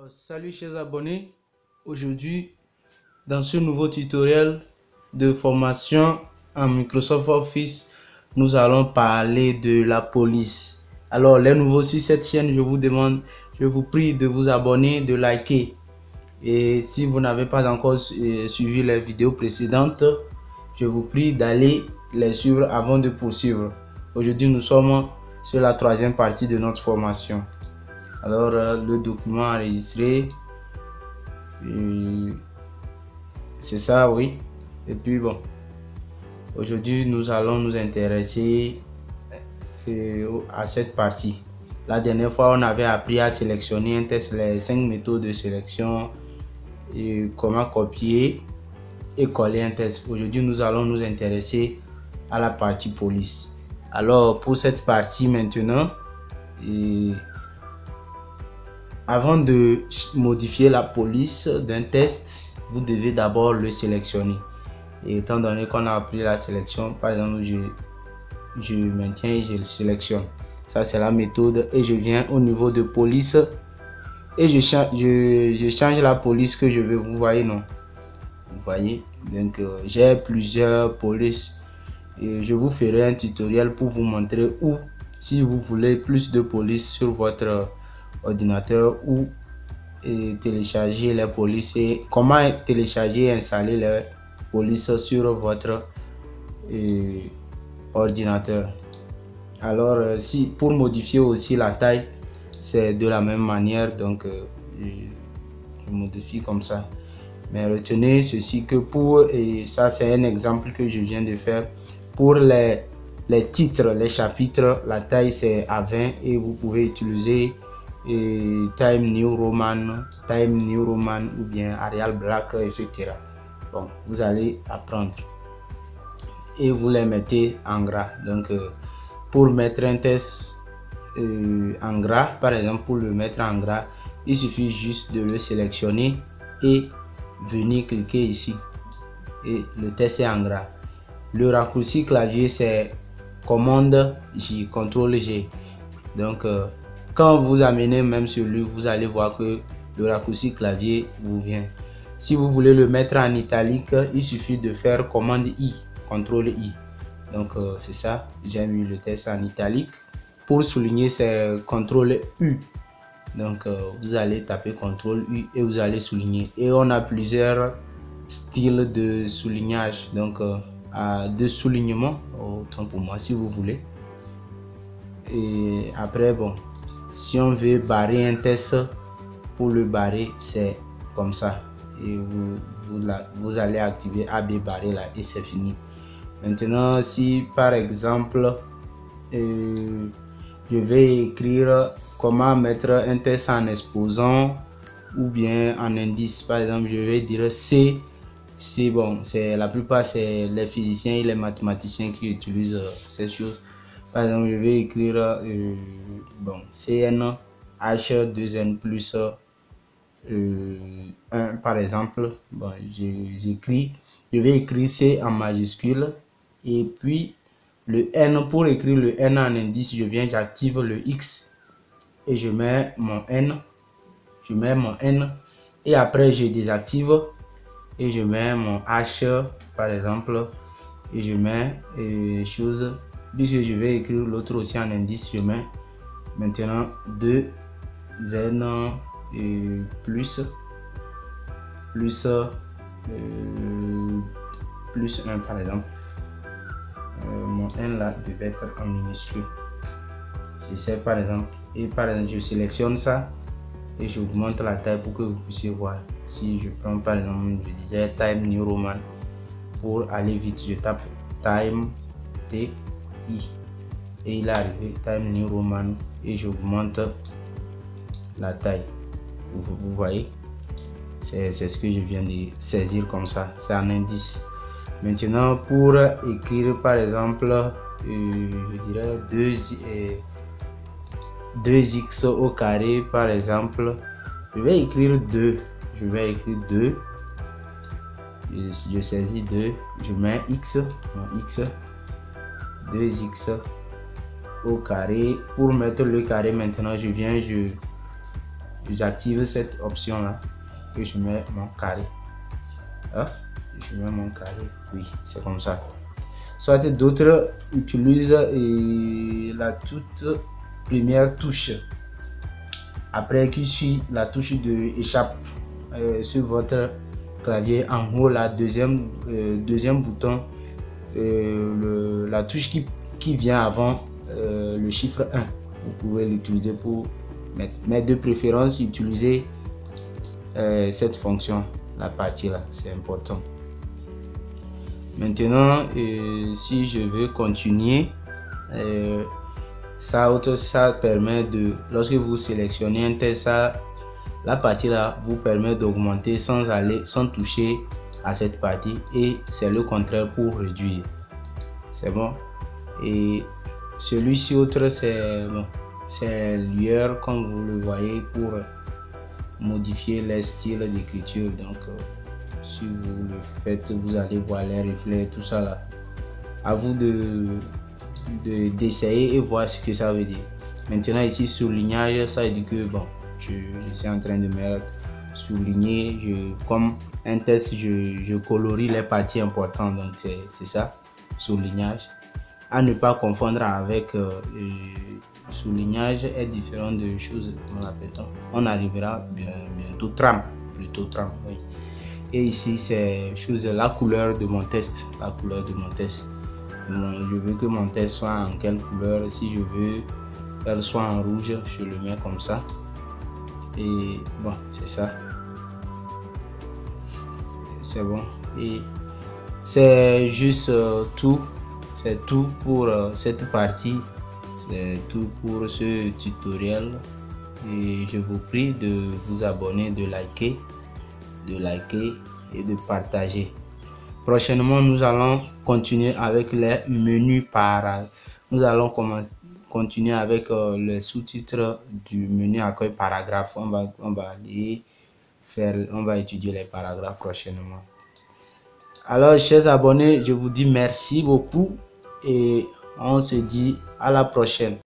Salut chers abonnés, aujourd'hui dans ce nouveau tutoriel de formation en Microsoft Office, nous allons parler de la police. Alors les nouveaux sur cette chaîne, je vous prie de vous abonner, de liker. Et si vous n'avez pas encore suivi les vidéos précédentes, je vous prie d'aller les suivre avant de poursuivre. Aujourd'hui nous sommes sur la troisième partie de notre formation. Alors le document enregistré, c'est ça, oui. Et puis bon, aujourd'hui nous allons nous intéresser à cette partie. La dernière fois on avait appris à sélectionner un test, les 5 méthodes de sélection et comment copier et coller un test. Aujourd'hui nous allons nous intéresser à la partie police. Alors pour cette partie maintenant, avant de modifier la police d'un test, vous devez d'abord le sélectionner. Et étant donné qu'on a appris la sélection, par exemple, je maintiens et je le sélectionne. Ça, c'est la méthode. Et je viens au niveau de police et je change la police que je veux. Vous voyez, non? Vous voyez? Donc, j'ai plusieurs polices. Et je vous ferai un tutoriel pour vous montrer où, si vous voulez plus de police sur votre ordinateur, ou télécharger les polices et comment télécharger et installer les polices sur votre ordinateur. Alors si pour modifier aussi la taille, c'est de la même manière, donc je modifie comme ça. Mais retenez ceci que pour, et ça c'est un exemple que je viens de faire, pour les titres, les chapitres, la taille c'est à 20 et vous pouvez utiliser Time New Roman ou bien Arial Black, etc. Bon, vous allez apprendre et vous les mettez en gras. Donc pour mettre un test en gras, par exemple, pour le mettre en gras, il suffit juste de le sélectionner et venir cliquer ici et le test est en gras. Le raccourci clavier c'est commande J, CTRL G. Donc quand vous amenez même celui, vous allez voir que le raccourci clavier vous vient. Si vous voulez le mettre en italique, il suffit de faire commande I, CTRL I. Donc c'est ça, j'ai mis le test en italique. Pour souligner, c'est CTRL U. Donc vous allez taper CTRL U et vous allez souligner. Et on a plusieurs styles de soulignage. Donc de soulignement, autant pour moi si vous voulez. Et après, bon, si on veut barrer un test, pour le barrer c'est comme ça et vous allez activer AB barrer là et c'est fini. Maintenant si par exemple je vais écrire comment mettre un test en exposant ou bien en indice, par exemple je vais dire C. Bon, c'est la plupart c'est les physiciens et les mathématiciens qui utilisent ces choses. Par exemple, je vais écrire bon, CN H2N plus 1 par exemple. Bon, je vais écrire C en majuscule et puis le N, pour écrire le N en indice, j'active le X et je mets mon N. Et après je désactive et je mets mon H par exemple et je mets chose. Puisque je vais écrire l'autre aussi en indice, je mets maintenant 2 N plus 1 par exemple. Mon N là devait être en minuscule. J'essaie par exemple, et par exemple je sélectionne ça et j'augmente la taille pour que vous puissiez voir. Si je prends par exemple, je disais Time New Roman, pour aller vite je tape Time T et il est arrivé Time New Roman et j'augmente la taille. Vous voyez, c'est ce que je viens de saisir comme ça, c'est un indice. Maintenant pour écrire par exemple je dirais 2x au carré par exemple, je vais écrire 2, je saisis 2, je mets x, mon x, 2x au carré. Pour mettre le carré maintenant, je j'active cette option là et je mets mon carré. Je mets mon carré, oui, c'est comme ça. Soit d'autres utilisent la toute première touche après qui suit la touche de échappe sur votre clavier en haut, la deuxième bouton, la touche qui vient avant le chiffre 1. Vous pouvez l'utiliser pour mettre, mais de préférence utiliser cette fonction, la partie là, c'est important. Maintenant, si je veux continuer, ça permet de, lorsque vous sélectionnez un texte, la partie là vous permet d'augmenter sans toucher à cette partie, et c'est le contraire pour réduire. C'est bon. Et celui-ci autre, c'est bon, c'est lueur comme vous le voyez pour modifier les styles d'écriture. Donc si vous le faites, vous allez voir les reflets, tout ça là. À vous d'essayer et voir ce que ça veut dire. Maintenant ici soulignage, ça veut dire que bon, je suis en train de mettre souligner, comme un texte, je colorie les parties importantes, donc c'est ça, soulignage. À ne pas confondre avec soulignage est différent de choses, comment l'appelle-t-on? On arrivera bientôt, trame, plutôt trame, oui. Et ici c'est la couleur de mon texte, la couleur de mon texte. Je veux que mon texte soit en quelle couleur. Si je veux qu'elle soit en rouge, je le mets comme ça. Et bon, c'est ça. C'est bon. Et c'est juste tout. C'est tout pour cette partie. C'est tout pour ce tutoriel. Et je vous prie de vous abonner, de liker et de partager. Prochainement, nous allons continuer avec les menus Nous allons continuer avec les sous-titres du menu accueil paragraphe. On va étudier les paragraphes prochainement. Alors, chers abonnés, je vous dis merci beaucoup et on se dit à la prochaine.